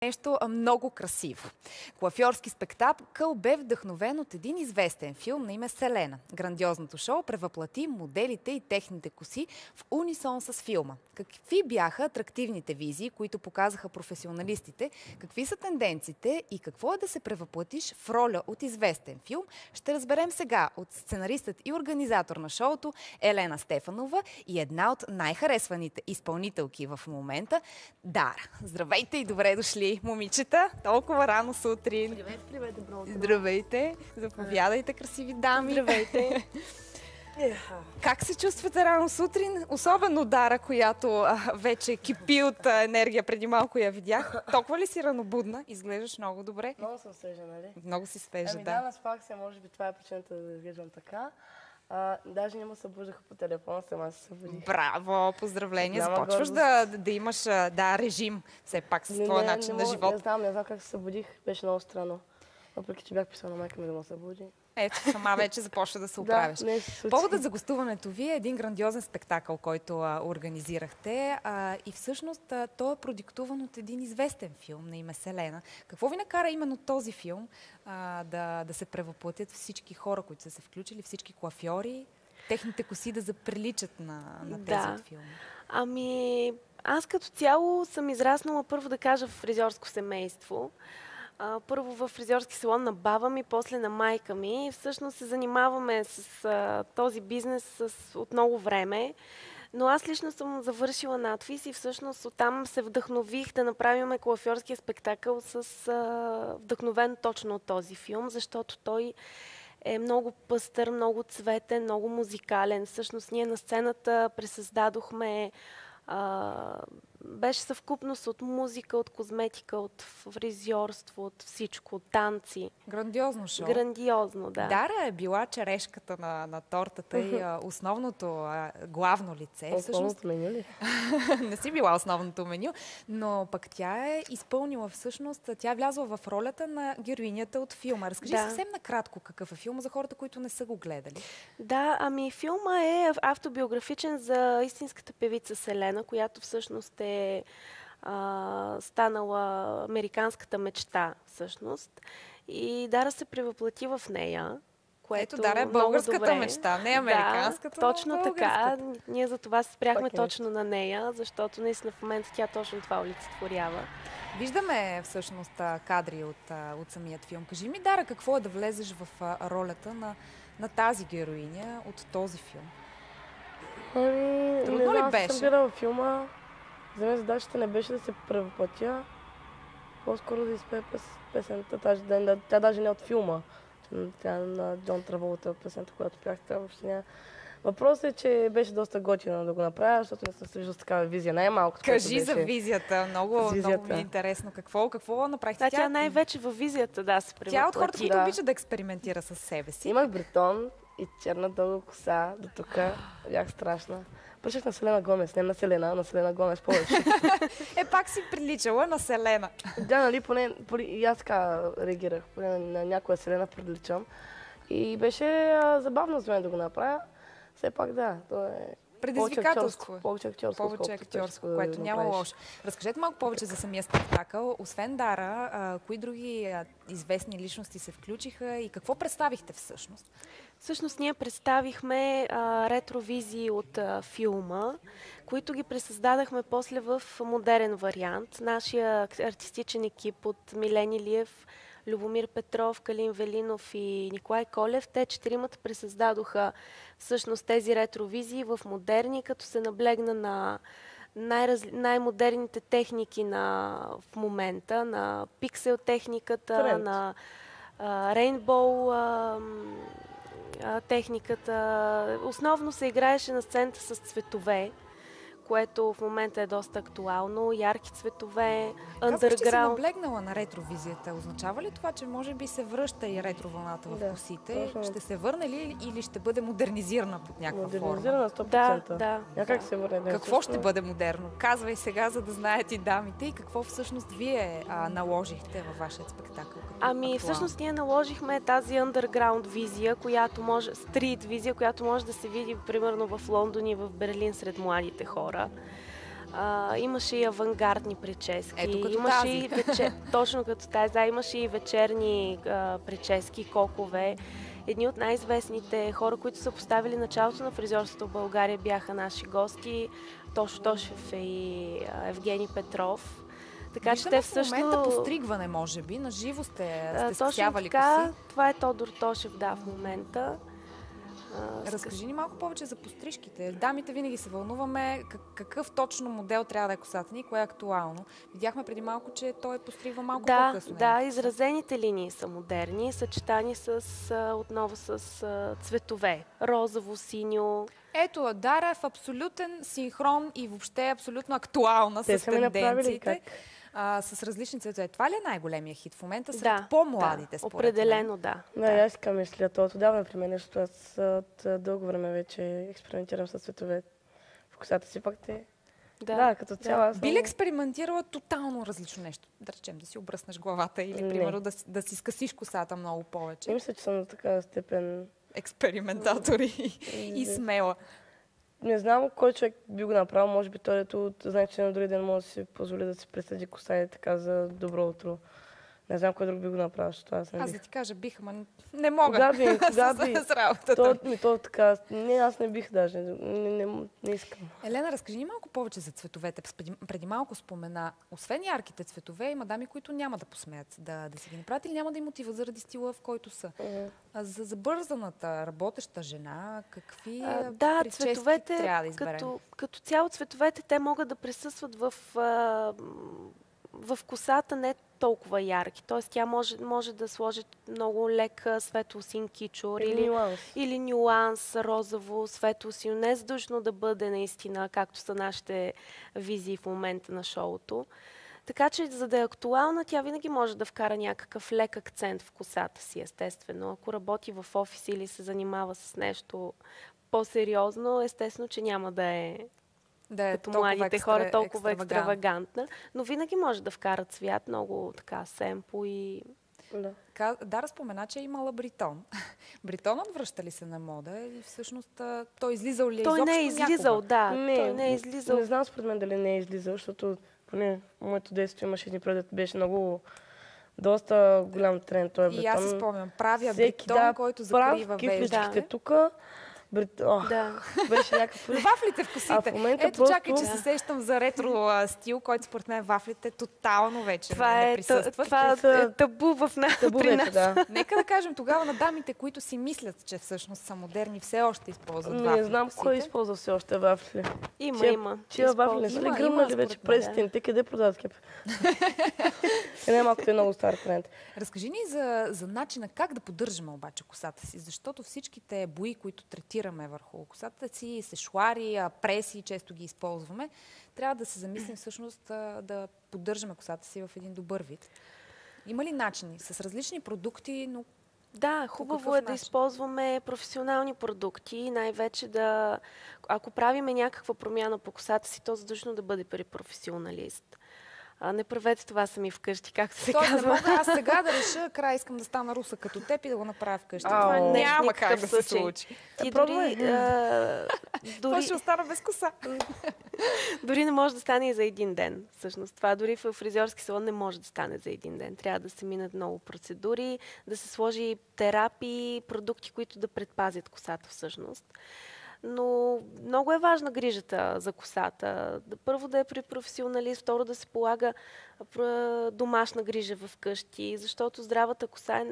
Нещо много красиво. Куафьорски спектакъл бе вдъхновен от един известен филм на име Селена. Грандиозното шоу превъплати моделите и техните коси в унисон с филма. Какви бяха атрактивните визии, които показаха професионалистите, какви са тенденциите и какво е да се превъплатиш в роля от известен филм, ще разберем сега от сценаристът и организатор на шоуто Елена Стефанова и една от най-харесваните изпълнителки в момента Дара. Здравейте и добре дошли, момичета, толкова рано сутрин. Привет, добро утро. Здравейте, заповядайте, красиви дами. Здравейте. Как се чувствате рано сутрин? Особено Дара, която вече кипи от енергия, преди малко я видях. Толкова ли си ранобудна? Изглеждаш много добре. Много съм свежа, нали? Много си свежа, да. да. Наспах се, може би това е причината да изглеждам така. Даже не ме събуждаха по телефона, сама се събудих. Браво, поздравления. Голяма Започваш да имаш режим все пак с твоя начин на живот. Не знам как се събудих, беше много странно. Въпреки че бях писала на майка ми да ме събуди. Ето, сама вече започва да се оправяш. Поводът за гостуването ви е един грандиозен спектакъл, който организирахте. И всъщност той е продиктуван от един известен филм на име Селена. Какво ви накара именно този филм да се превъплатят всички хора, които са се включили, всички куафьори, техните коси да заприличат на тези от филма? Ами, аз като цяло съм израснала, първо да кажа, в фризьорско семейство. Първо в фризьорски салон на баба ми, после на майка ми. Всъщност се занимаваме с този бизнес от много време. Но аз лично съм завършила надфис и всъщност оттам се вдъхнових да направим куафьорския спектакъл вдъхновен точно от този филм, защото той е много пъстър, много цветен, много музикален. Всъщност ние на сцената пресъздадохме беше съвкупност от музика, от козметика, от фризьорство, от всичко, от танци. Грандиозно шоу. Грандиозно, да. Дара е била черешката на тортата и основното главно лице. Основното меню ли? Не си била основното меню, но пък тя е изпълнила всъщност, тя е влязла в ролята на героинята от филма. Разкажи съвсем накратко какъв е филма за хората, които не са го гледали. Да, ами филма е автобиографичен за истинската певица Селена, която всъщност е станала американската мечта всъщност. И Дара се превъплати в нея. Ето, Дара е българската мечта, не американската, да, точно така. Ние за това се спряхме точно на нея, защото наистина в момента тя точно това олицетворява. Виждаме всъщност кадри от самият филм. Кажи ми, Дара, какво е да влезеш в ролята на тази героиня от този филм? Трудно ли беше? Аз съм гледала филма. За мен задачата не беше да се превъплатя, по-скоро да изпее песента тази ден. Тя даже не от филма. Тя на Джон Траволта песента, която пях. Въобще няма. Въпросът е, че беше доста готино да го направя, защото не съм се виждала с такава визия. Най-малко. Кажи за визията. Много ми е интересно. Какво направихте? Тя най-вече във визията, се превъплати. Тя от хората, които обича да експериментира със себе си. Имах бретон и черна дълга коса до тук. Бях страшна. Пръщах на Селена Гомес, не на Селена, на Селена Гомес повече. Пак си приличала на Селена. Да, нали, поне и аз така реагирах, поне на някоя Селена приличам. И беше забавно за мен да го направя. Все пак то е предизвикателство. Повече актьорско, което няма лошо. Разкажете малко повече за самия спектакъл. Освен Дара, кои други известни личности се включиха и какво представихте всъщност? Всъщност ние представихме ретровизии от филма, които ги пресъздадахме после в модерен вариант. Нашия артистичен екип от Милен Илиев, Любомир Петров, Калин Велинов и Николай Колев, те четиримата пресъздадоха всъщност тези ретровизии в модерни, като се наблегна на най-модерните техники в момента, на пиксел техниката, на рейнбоу техниката. Основно се играеше на сцената с цветове, което в момента е доста актуално. Ярки цветове, андерграунд. Казваш, че си наблегнала на ретровизията. Означава ли това, че може би се връща и ретровълната в косите? Ще се върне ли или ще бъде модернизирана под някаква форма? Модернизирана 100%. Да. Как се върне? Какво ще бъде модерно? Казвай сега, за да знаят и дамите. И какво всъщност вие наложихте във вашия спектакъл? Всъщност ние наложихме тази underground визия, стрит визия, която може да се види примерно в Лондон и в Берлин сред младите хора. Имаше и авангардни прически. Ето като имаше тази. И точно като тази, да, имаше и вечерни прически, кокове. Едни от най-известните хора, които са поставили началото на фризьорството в България, бяха наши гости. Тошо Тошев и Евгений Петров. Така че Виждаме те в всъщност... момента постригване, може би. На живо сте точно скъсявали така, коси. това е Тодор Тошев, да, в момента. Разкажи ни малко повече за пострижките. Дамите винаги се вълнуваме какъв точно модел трябва да е косата ни, кое е актуално. Видяхме преди малко, че той постригва малко по-късно. Да, изразените линии са модерни, съчетани отново с цветове. Розово, синьо. Ето, Дара е в абсолютен синхрон и въобще е абсолютно актуална Те с са ми направили тенденциите. как? С различни цветове. Това ли е най-големия хит в момента сред Да, по-младите, според мен? определено да. Да, и аз така мисля. То отдавна при мен, защото аз от дълго време вече експериментирам с цветове в косата си, пак те. Да, като цяло аз Би ли експериментирала тотално различно нещо? Да речем, да си обръснеш главата или, Не. примерно, да си скъсиш косата много повече. Не мисля, че съм на такава степен. Експериментатори и смела. Не знам кой човек би го направил. Може би той, ето, знае, че на други ден може да си позволи да си пресъди коса и така за добро утро. Не знам кой друг би го направил, защото аз не Аз да бих. ти кажа, бих, ама не мога. Кога би? С работата. То така. Не, аз не бих даже. Не искам. Елена, разкажи ни малко повече за цветовете. Преди малко спомена, освен ярките цветове, има дами, които няма да посмеят да си ги направят или няма да им отива заради стила, в който са. А за забързаната работеща жена, какви прически цветовете, трябва да изберем? като цяло цветовете, те могат да присъстват в косата не толкова ярки. Тоест тя може да сложи много лек светло-син кичур или нюанс розово, светло-син. Не е задължено да бъде наистина, както са нашите визии в момента на шоуто. Така че, за да е актуална, тя винаги може да вкара някакъв лек акцент в косата си, естествено. Ако работи в офис или се занимава с нещо по-сериозно, естествено, че няма да е като младите хора толкова екстравагантна, но винаги може да вкара цвят, много така семпо и... Дара спомена, че е имала бритон. Бритонът връща ли се на мода или всъщност той излизал ли той изобщо не е излизал, някога? да. Той не е излизал. Не знам според мен дали не е излизал, защото поне моето действие имаше един предет, беше много доста голям тренд този бритон. И аз се спомням, правя всеки, бритон, който закрива кифличките тук. Беше някакъв... Вафлите в косите. А в момента ето, чакай, че се сещам за ретро стил, който според мен вафлите тотално вече не присъстват. Това е табу при нас. Да. Нека да кажем тогава на дамите, които си мислят, че всъщност са модерни, все още използват вафли. Не знам кой използва все още вафли. Има. Чия вафли не са ли гръмнали вече през стените? Къде продават кеп? Най-малкото е много стар тренд. Разкажи ни за начина как да поддържаме обаче косата си, защото всичките бои, които третираме върху косата си, сешуари, преси, често ги използваме, трябва да се замислим всъщност да поддържаме косата си в един добър вид. Има ли начини с различни продукти, но да, хубаво е да използваме професионални продукти, най-вече ако правиме някаква промяна по косата си, то задължително да бъде при професионалист. Не правете това сами вкъщи, както се казва. Не мога аз сега да реша, искам да стана руса като теб и да го направя вкъщи. Това няма как да се случи. Ти дори ще остана без коса. Дори не може да стане и за един ден. Всъщност това дори в фризьорски салон не може да стане за един ден. Трябва да се минат много процедури, да се сложи терапии, продукти, които да предпазят косата всъщност. Но много е важна грижата за косата. Първо да е при професионалист, второ да се полага домашна грижа в къщи, защото здравата коса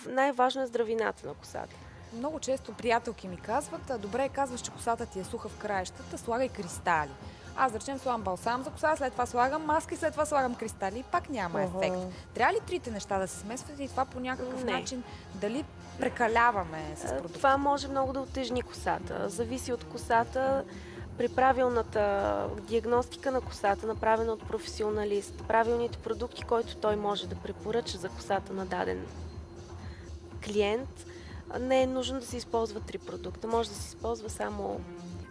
най-важно е здравината на косата. Много често приятелки ми казват, добре, казваш, че косата ти е суха в краищата, слагай кристали. Аз, да речем, слагам балсам за коса, след това слагам маска и след това слагам кристали и пак няма ефект. Трябва ли трите неща да се смесват и това по някакъв начин дали прекаляваме с продукта? Това може много да утежни косата. Зависи от косата. При правилната диагностика на косата, направена от професионалист, правилните продукти, които той може да препоръча за косата на даден клиент, не е нужно да се използва 3 продукта. Може да се използва само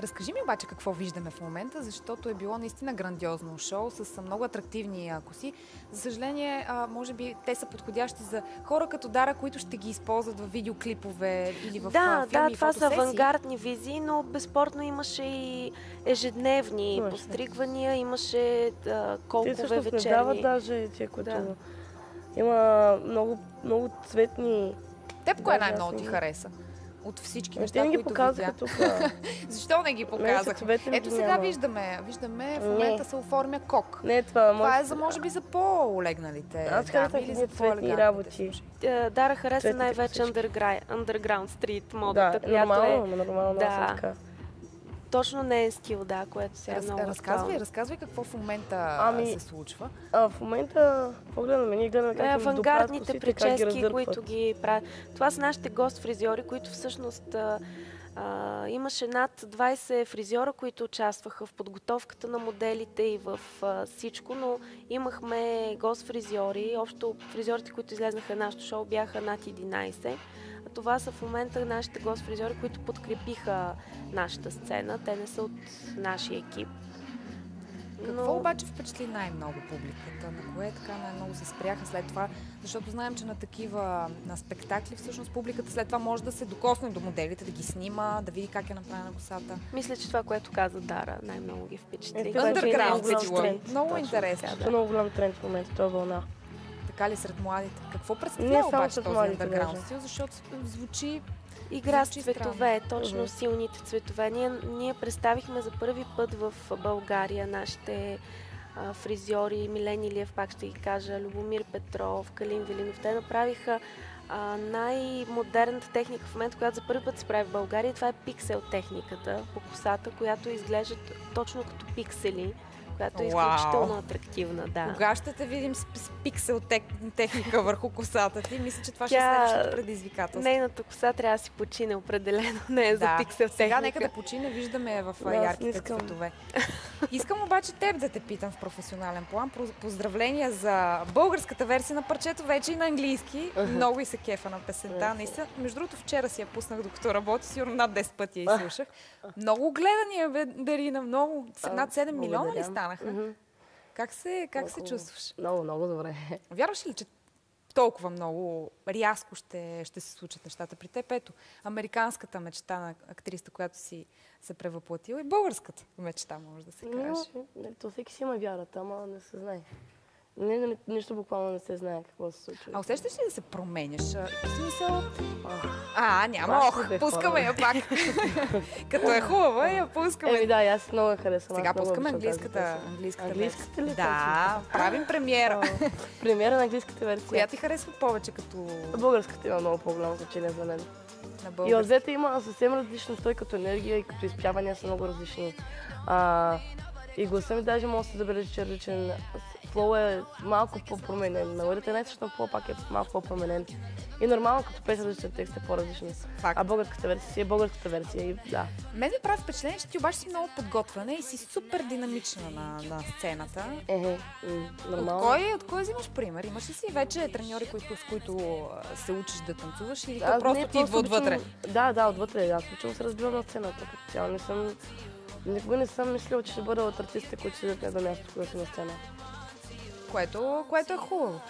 Разкажи ми обаче какво виждаме в момента, защото е било наистина грандиозно шоу с много атрактивни коси. За съжаление, може би те са подходящи за хора като Дара, които ще ги използват в видеоклипове или в филми и фотосесии. Това са авангардни визии, но безспорно имаше и ежедневни постригвания, имаше колкове вечерни. Те дават даже тия, които има много цветни. Теб кое най-много ти хареса? От всички неща, които показаха тук. Защо не ги показаха? Ето сега виждаме в момента се оформя кок. Не, това е за, може би, за по-олегналите. Аз харесах тези цветни работи. Дара хареса най-вече Underground Street модата, нормално, така. Точно не е стил, което сега е много Разказвай какво в момента се случва. В момента погледаме, ние гледаме как авангардните прически, които ги правят. Това са нашите гост-фризьори, които всъщност имаше над 20 фризьора, които участваха в подготовката на моделите и в всичко, но имахме гост-фризьори. Общо фризьорите, които излезнаха в нашото шоу, бяха над 11. Това са в момента нашите гост-фризьори, които подкрепиха нашата сцена. Те не са от нашия екип. Какво обаче впечатли най-много публиката? На кое така най-много се спряха след това? Защото знаем, че на спектакли всъщност публиката след това може да се докосне до моделите, да ги снима, да види как е направена косата. Мисля, че това, което каза Дара, най-много ги впечатли. Underground, много интересно. Това е много голям тренд в момента, това вълна. Така ли сред младите? Какво представлява обаче този underground стил? Защото звучи... Игра с цветове, точно силните цветове. Ние представихме за първи път в България нашите фризьори, Милен Илиев, пак ще ги кажа, Любомир Петров, Калин Велинов. Те направиха най-модерната техника в момента, която за първи път се прави в България. Това е пиксел техниката по косата, която изглежда точно като пиксели, която е изключително атрактивна. Кога ще те видим с пиксел техника върху косата ти? Мисля, че това ще е следващото предизвикателство. Нейната коса трябва да си почине определено, не е за пиксел техника. Сега нека да почине, виждаме в ярките цветове. Искам обаче теб да те питам в професионален план. Поздравления за българската версия на парчето, вече и на английски. Много и се кефа на песента. Наистина, между другото, вчера си я пуснах докато работи, сигурно над 10 пъти я изслушах. Много гледания, Дарина, много. Над 7 милиона ли станаха? Как се чувстваш? Много добре. Вярваш ли, че толкова много рязко ще се случат нещата при теб? Ето, американската мечта на актриста, която си се превъплатила, и българската мечта, може да се каже. То всеки си има вярата, ама не се знае. Нищо буквално не се знае какво се случва. А усещаш ли да се променяш? В смисъл... няма. Пускаме я пак. Като е хубава, я пускаме. Аз много харесвам. Сега пускаме английската версия. Ли? Да, правим премиера. Премиера на английската версия. Коя ти харесва повече като... Българската има много по-голямо значение за мен. И от двете има съвсем различна той като енергия и като изпявания са много различни. И гласа ми даже може да се забележи, че различен. Флоу е малко по-променен. Мелодията е най-съща, но пак е малко по-променен. И нормално, като песен различен текст е по-различен. А българската версия е българската версия и да. Мен ми прави впечатление, че ти обаче си много подготвена и си супер динамична на сцената. Нормално. От кой взимаш пример? Имаш ли си вече треньори, с които се учиш да танцуваш, или просто ти идва отвътре? Да, отвътре. Аз учим се разбирам на сцената. Никога не съм мислила, че ще бъда от артистите, които седят на едно място, когато са на сцена. Което е хубаво.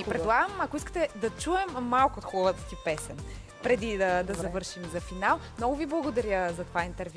Предлагам, ако искате да чуем малко от хубавата ти песен, преди да завършим за финал. Много ви благодаря за това интервю.